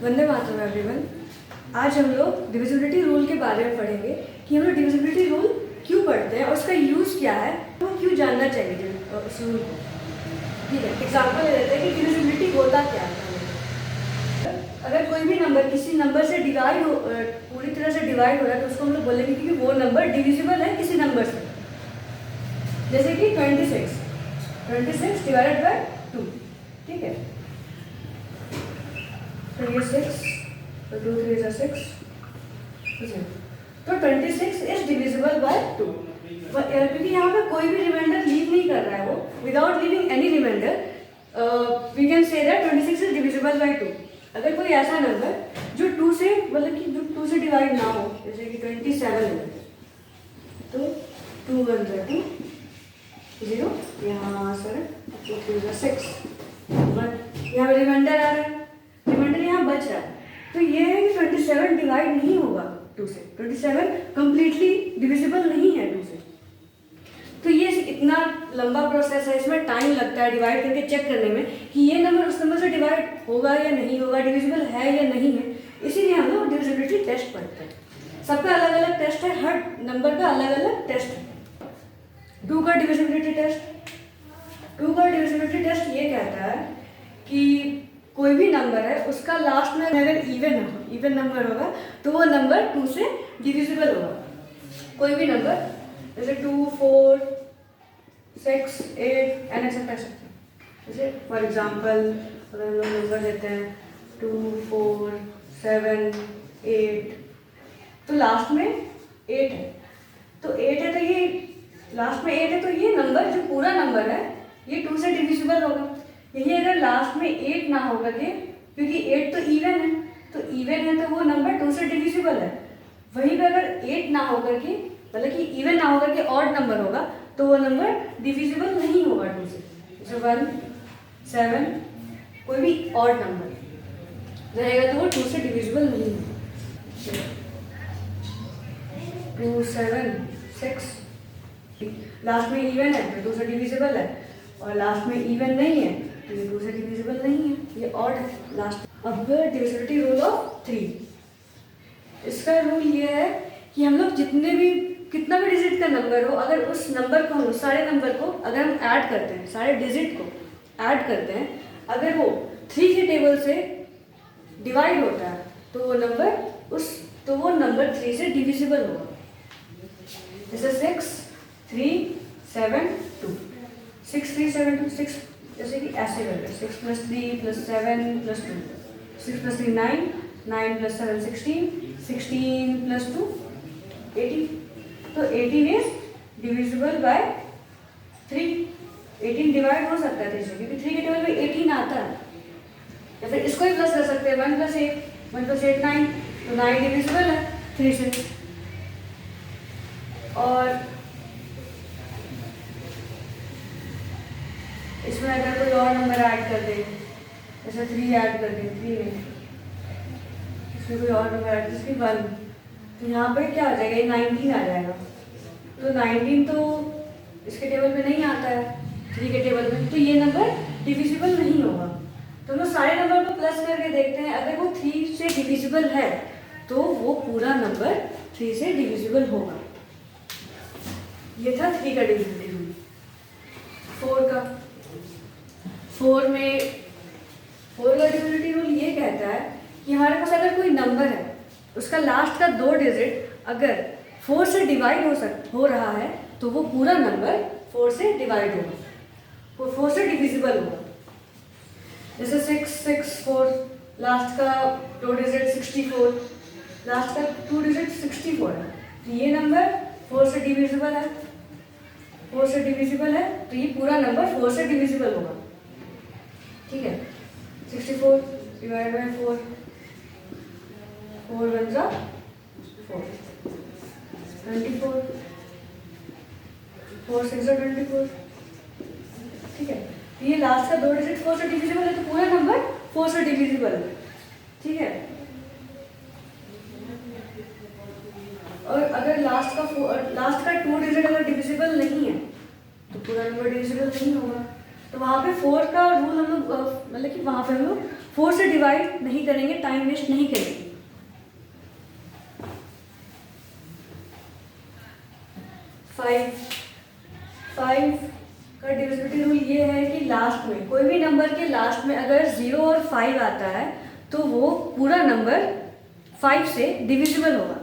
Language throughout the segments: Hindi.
वंदे मातरम एवरीवन। आज हम लोग डिविजिबिलिटी रूल के बारे में पढ़ेंगे कि हम लोग डिविजिबिलिटी रूल क्यों पढ़ते हैं और उसका यूज़ क्या है, तो क्यों जानना चाहिए उस रूल को। ठीक है, एग्जाम्पल ले लेते हैं कि डिविजिबिलिटी होता क्या है। अगर कोई भी नंबर किसी नंबर से डिवाइड हो, पूरी तरह से डिवाइड हो रहा है, तो उसको हम लोग बोलेंगे कि वो नंबर डिविजिबल है किसी नंबर से। जैसे कि 26 डिवाइडेड बाय 2। ठीक है, तो ये 6 तो 2 3 6, तो 26 इज डिविजिबल बाय 2। क्योंकि यहाँ पे कोई भी रिमाइंडर लीव नहीं कर रहा है, वो without leaving any reminder we can say that 26 is divisible by 2। अगर कोई ऐसा नंबर जो 2 से मतलब कि जो 2 से डिवाइड ना हो, जैसे कि 27 है, तो 2 1 2 0, यहाँ सर 2 3 6 1, यहाँ रिमाइंडर आ रहा है, रिमाइंडर यहाँ बच रहा है। तो ये है कि 27 डिवाइड नहीं होगा 2 से, 27 कंप्लीटली डिविजिबल नहीं है 2 से। तो ये इतना लंबा प्रोसेस है, इसमें टाइम लगता है डिवाइड करके चेक करने में कि ये नंबर उस नंबर से डिवाइड होगा या नहीं होगा, डिविजिबल है या नहीं है। इसीलिए हम लोग डिविजिबिलिटी टेस्ट पढ़ते हैं। सबका अलग अलग टेस्ट है, हर नंबर का अलग अलग टेस्ट है। 2 का डिविजिबिलिटी टेस्ट ये कहता है कि कोई भी नंबर है उसका लास्ट में अगर इवन नंबर होगा तो वो नंबर 2 से डिविजिबल होगा। कोई भी नंबर जैसे 2 4 6 8 एंड ऐसा जैसे फॉर एग्जांपल अगर हम लोग नंबर देते हैं 2 4 7 8, तो लास्ट में 8 है, तो 8 है, तो ये लास्ट में 8 है, तो ये नंबर जो पूरा नंबर है ये 2 से डिविजिबल होगा। यही अगर लास्ट में 8 ना होगा के, क्योंकि 8 तो इवन है, तो वो नंबर 2 से डिविजिबल है। वहीं पे अगर 8 ना होकर के, मतलब कि इवन ना होकर के ऑड नंबर होगा, तो वो नंबर डिविजिबल नहीं होगा 2 से। जैसे 1 7, कोई भी ऑड नंबर रहेगा तो वो 2 से डिविजिबल नहीं होगा। 2 7 6, लास्ट में इवन है तो 2 से डिविजिबल है, और लास्ट में इवन नहीं है तो ये 2 से डिविजिबल नहीं है, ये ऑड है लास्ट। अब डिविजिबिलिटी रूल ऑफ 3। इसका रूल ये है कि हम लोग कितना भी डिजिट का नंबर हो, अगर उस नंबर को हम सारे नंबर को अगर हम ऐड करते हैं, सारे डिजिट को ऐड करते हैं, अगर वो 3 के टेबल से डिवाइड होता है तो वो नंबर 3 से डिविजिबल होगा। जैसे 6 3 7 2, 6 3 7 2, 6 जैसे कि ऐसे कर रहे 6 + 3 + 7 + 2, 6 + 3 9, 9 + 7 16, 16 + 2 18। तो 18 इज डिविजिबल बाय 3। 18 डिवाइड हो सकता है 3 से, क्योंकि 3 के टेबल में 18 आता है। या फिर इसको ही प्लस कर सकते हैं, 1 + 8 1 + 8 9, तो 9 डिविजिबल है 3 से। और इसमें अगर कोई और नंबर ऐड कर दे, जैसे 3 ऐड कर दे, 3 में इसमें कोई और नंबर ऐड जैसे 1, तो यहाँ पर क्या आ जाएगा, ये 19 आ जाएगा। तो 19 तो इसके टेबल में नहीं आता है, 3 के टेबल में, तो ये नंबर डिविजिबल नहीं होगा। तो हम लोग सारे नंबर को प्लस करके देखते हैं, अगर वो 3 से डिविजिबल है तो वो पूरा नंबर 3 से डिविजिबल होगा। ये था 3 का डिविजिबिलिटी रूल। 4 का डिविजिबिलिटी रूल ये कहता है कि हमारे पास अगर कोई नंबर है, उसका लास्ट का 2 डिजिट अगर 4 से डिवाइड हो रहा है तो वो पूरा नंबर 4 से डिवाइड होगा, 4 से डिविजिबल होगा। जैसे 6 6 4, लास्ट का 2 डिजिट 64, लास्ट का 2 डिजिट 64 है, तो ये नंबर 4 से डिविजिबल है, तो ये पूरा नंबर 4 से डिविजिबल होगा। ठीक है, 64 डिवाइड बाय 4, 4 1 जा 4, 24, 4 6 जा 24। ठीक है, तो ये लास्ट का 2 डिजिट 4 से डिविजिबल है, तो पूरा नंबर 4 से डिविजिबल है। ठीक है, और अगर लास्ट का 2 डिजिट अगर डिविजिबल नहीं है तो पूरा नंबर डिविजिबल नहीं होगा। तो वहाँ पे 4 का रूल हम लोग मतलब कि वहाँ पे हम लोग 4 से डिवाइड नहीं करेंगे, टाइम वेस्ट नहीं करेंगे। 5 का डिविजिबिलिटी रूल ये है कि लास्ट में कोई भी नंबर के लास्ट में अगर 0 और 5 आता है तो वो पूरा नंबर 5 से डिविजिबल होगा।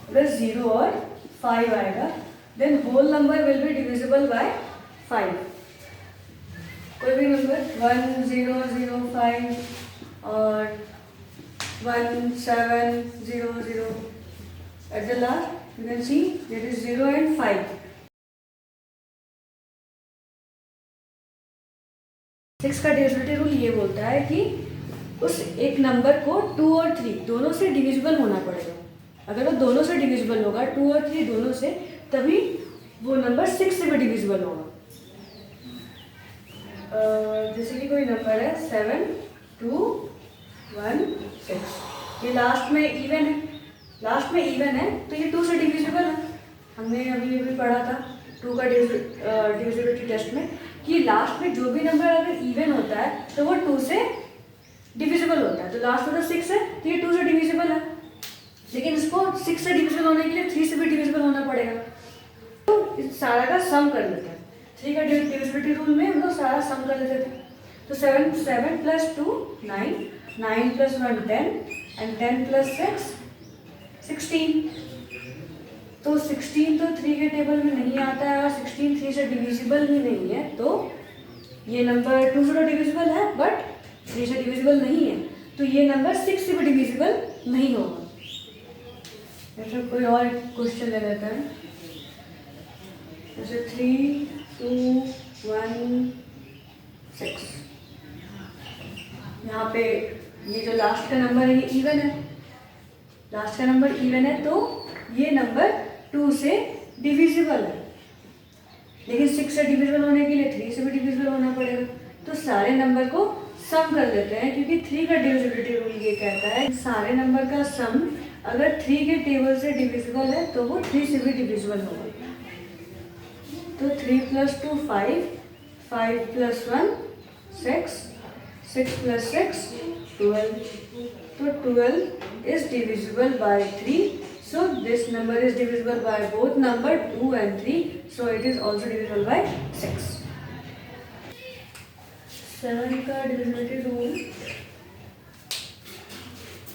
अगर 0 और 5 आएगा then whole number will be divisible by 5। कोई भी नंबर 1 0 0 5 और 1 7 0 0 at the last you can see there is 0 and 5। 6 का डिविजिबिलिटी रूल ये बोलता है कि उस एक नंबर को 2 और 3 दोनों से डिविजिबल होना पड़ेगा। अगर वो दोनों से डिविजिबल होगा 2 और 3 दोनों से, तभी वो नंबर 6 से भी डिविजिबल होगा। जैसे कि कोई नंबर है 7 2 1 6, ये लास्ट में इवन है, लास्ट में इवन है तो ये 2 से डिविजिबल है। हमने अभी पढ़ा था 2 का डिविजिबिलिटी टेस्ट में कि लास्ट में जो भी नंबर अगर इवन होता है तो वो 2 से डिविजिबल होता है। तो लास्ट में तो 6 है तो ये 2 से डिविजिबल है, लेकिन इसको 6 से डिविजिबल होने के लिए 3 से भी डिविजिबल होना पड़ेगा। तो इस सारा का सम कर लेते हैं। 3 का डिविजिबिलिटी रूल में हम लोग सारा सम कर लेते थे। तो 7 + 2 9, 9 + 1 10 एंड 10 + 6 16। तो 16 तो 3 के टेबल में नहीं आता है और 16 3 से डिविजिबल ही नहीं है, तो ये नंबर 2 से तो डिविजिबल है बट 3 से डिविजिबल नहीं है, तो ये नंबर 6 से भी डिविजिबल नहीं होगा। जैसे कोई और क्वेश्चन ले लेते हैं, जैसे 3 2 1 6। यहाँ पे ये जो लास्ट का नंबर है ये इवन है, लास्ट का नंबर इवन है तो ये नंबर 2 से डिविजिबल है, लेकिन 6 से डिविजिबल होने के लिए 3 से भी डिविजिबल होना पड़ेगा। तो सारे नंबर को सम कर लेते हैं, क्योंकि 3 का डिविजिबिलिटी रूल ये कहता है सारे नंबर का सम अगर 3 के टेबल से डिविजिबल है तो वो 3 से भी डिविजिबल होगा। तो 3 + 2 5, 5 + 1 6, 6 + 6 12। तो 12 is divisible by 3. So this number is divisible by both number 2 and 3. So it is also divisible by 6. 7 का डिविजिबिलिटी रूल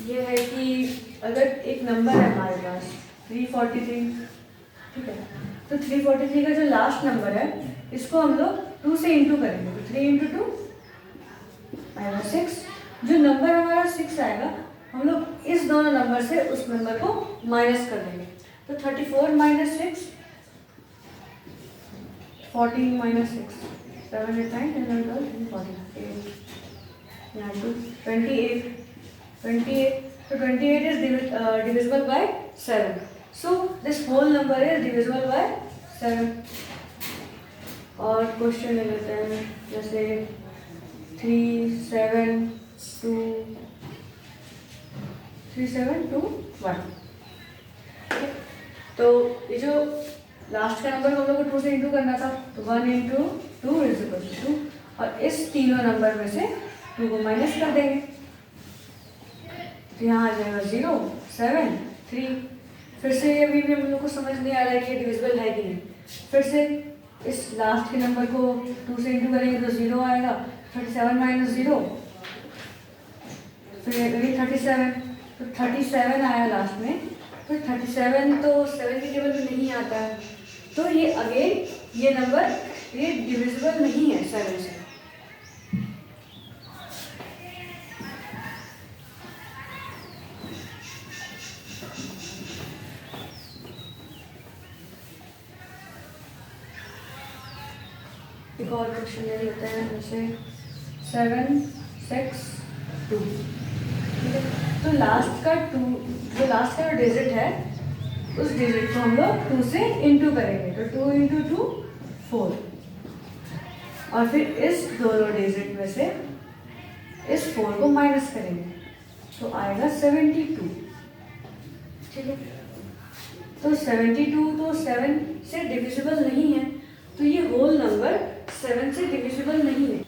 ये है कि अगर एक नंबर है हमारे पास 343, ठीक है, तो 343 का जो लास्ट नंबर है इसको हम लोग 2 से इंटू करेंगे। तो 3 × 2 आएगा 6। जो नंबर हमारा 6 आएगा हम लोग इस दोनों नंबर से उस नंबर को माइनस कर देंगे। तो 34 - 6 14 - 6 7 8 9 10 11 12 14 यहाँ 28 28। So 28 is divisible by 7. So this whole number is divisible by 7. और क्वेश्चन ले लेते हैं, जैसे 3 7 2 1। तो ये जो लास्ट का नंबर हम लोग को 2 से इंटू करना था, तो 1 × 2 = 2, और इस तीनों नंबर में से 2 को माइनस कर देंगे। तो यहाँ आ जाएगा 0 7 3। फिर से अभी भी हम लोग को समझ नहीं आ रहा है कि ये डिविजिबल है कि नहीं। फिर से इस लास्ट के नंबर को 2 से इंटू करेंगे तो 0 आएगा। 37 - 0 फिर अगली 37, तो 37 आया लास्ट में। तो 37 तो 7 के टेबल में नहीं आता है, तो ये अगेन ये नंबर ये डिविजिबल नहीं है 7 से। एक और क्वेश्चन ले लेते हैं, जैसे 7 6 2। ठीक है, तो लास्ट का डिजिट है उस डिजिट को हम लोग 2 से इंटू करेंगे। तो 2 × 2 4, और फिर इस दोनों डिजिट में से इस 4 को माइनस करेंगे तो आएगा 72। ठीक है, तो 72 तो 7 से डिविजिबल नहीं है, तो ये होल नंबर 7 से डिविजिबल नहीं है।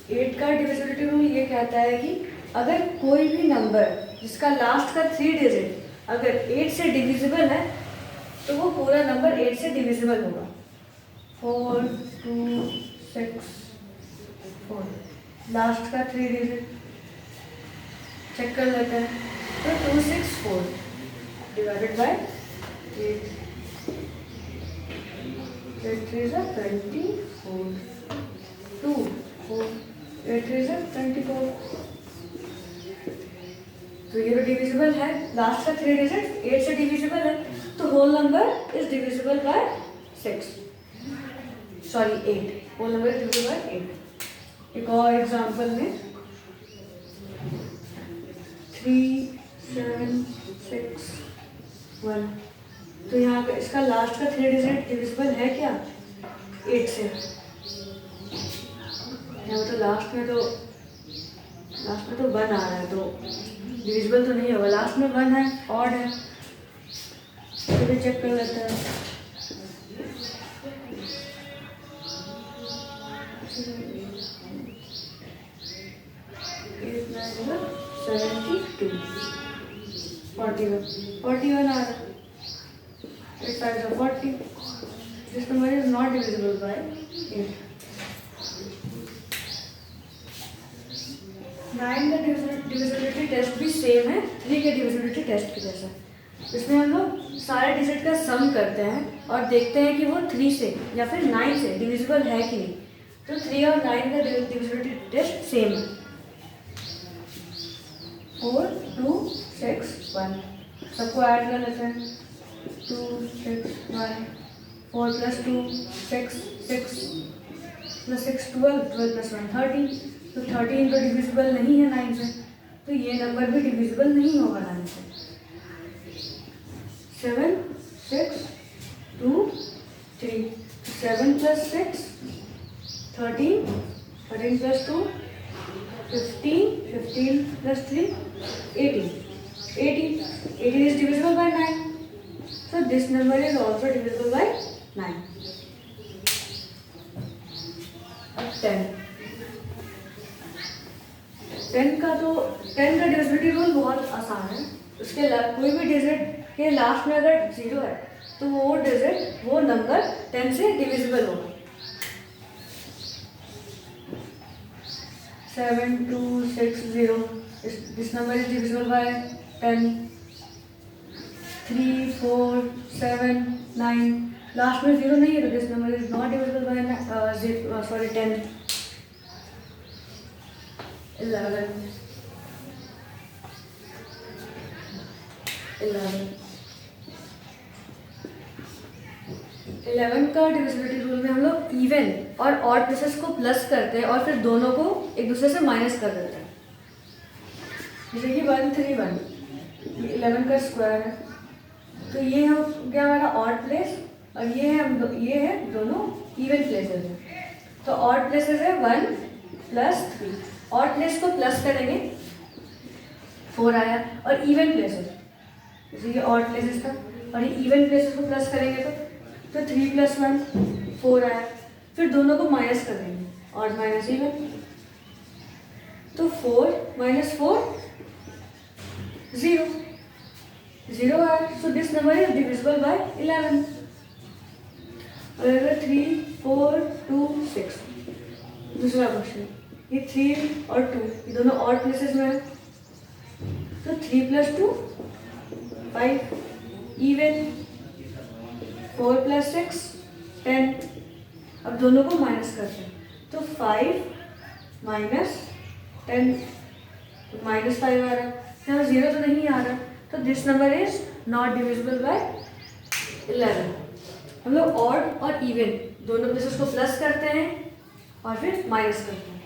8 का डिविजिबिलिटी रूल ये कहता है कि अगर कोई भी नंबर जिसका लास्ट का 3 डिजिट अगर 8 से डिविजिबल है तो वो पूरा नंबर 8 से डिविजिबल होगा। 4 2 6 4 लास्ट का 3 डिजिट चेक कर लेते हैं। तो 264 डिवाइडेड बाय 8 8 3 is 24 2 4 8 3 is 24। तो ये तो डिविजिबल है, लास्ट का 3 डिजिट 8 से डिविजिबल है तो whole number is divisible by 6 sorry 8 whole number is divisible by 8। एक और एग्जांपल में 3 7 6 1 तो यहाँ पे इसका लास्ट का 3 डिजिट डिविजिबल है क्या 8 से। यहाँ तो लास्ट में तो 1 आ रहा है तो डिविजिबल तो नहीं होगा, लास्ट में 1 है ऑड है तो भी चेक कर लेते हैं। 8 9 72 41 आ रहा है। 8 5 are 40। This number is not divisible by 8। 9 का डिविजिबिलिटी टेस्ट भी सेम है 3 के डिविजिबिलिटी टेस्ट के जैसा। इसमें हम लोग सारे डिजिट का सम करते हैं और देखते हैं कि वो 3 से या फिर 9 से डिविजिबल है कि नहीं। तो 3 और 9 का डिविजिबिलिटी टेस्ट सेम है। 4 2 6 1 सबको ऐड कर लेते हैं। 2 6 1 4 + 2 6 6 + 6 12 12 + 1 13। तो 13 तो डिविजिबल नहीं है 9 से तो ये नंबर भी डिविजिबल नहीं होगा 9 से। 7 6 2 3 7 + 6 13 13 + 2 15 15 + 3 18 18 is divisible by 9 so this number is also divisible by 9। अब 10 का डिविजिबिलिटी रूल बहुत आसान है। उसके कोई भी डिजिट के लास्ट में अगर 0 है तो वो नंबर 10 से डिविजिबल होगा। 7 2 6 0 this number is divisible by 10। 3 4 7 9 last में 0 नहीं है तो this number is not divisible by 10। 11 का डिविजिबिलिटी रूल में हम लोग इवन और ऑड प्लेसेस को प्लस करते हैं और फिर दोनों को एक दूसरे से माइनस कर देते हैं। जैसे कि 1 3 1 11 का स्क्वायर है तो ये हो गया हमारा ऑड प्लेस और ये है दोनों इवन प्लेसेस है। तो ऑड प्लेसेस है 1 + 3 ऑड प्लेस को प्लस करेंगे 4 आया और इवन प्लेसेस जैसे ये ऑड प्लेसेस था और ये इवन प्लेसेस को प्लस करेंगे तो 3 + 1 4 आया। फिर दोनों को माइनस कर देंगे ऑड माइनस इवन तो 4 - 4 0 आया। So this number is divisible bye 11। और अगर 3 4 2 6 दूसरा क्वेश्चन ये 3 और 2 ये दोनों ऑड प्लेसेस में है तो 3 + 2 5 इवन 4 + 6 10। अब दोनों को माइनस करते हैं तो 5 - 10 -5 आ रहा है। यहाँ 0 तो नहीं आ रहा तो this number is not divisible by 11। हम लोग ऑड और इवन दोनों प्लेसेस को प्लस करते हैं और फिर माइनस करते हैं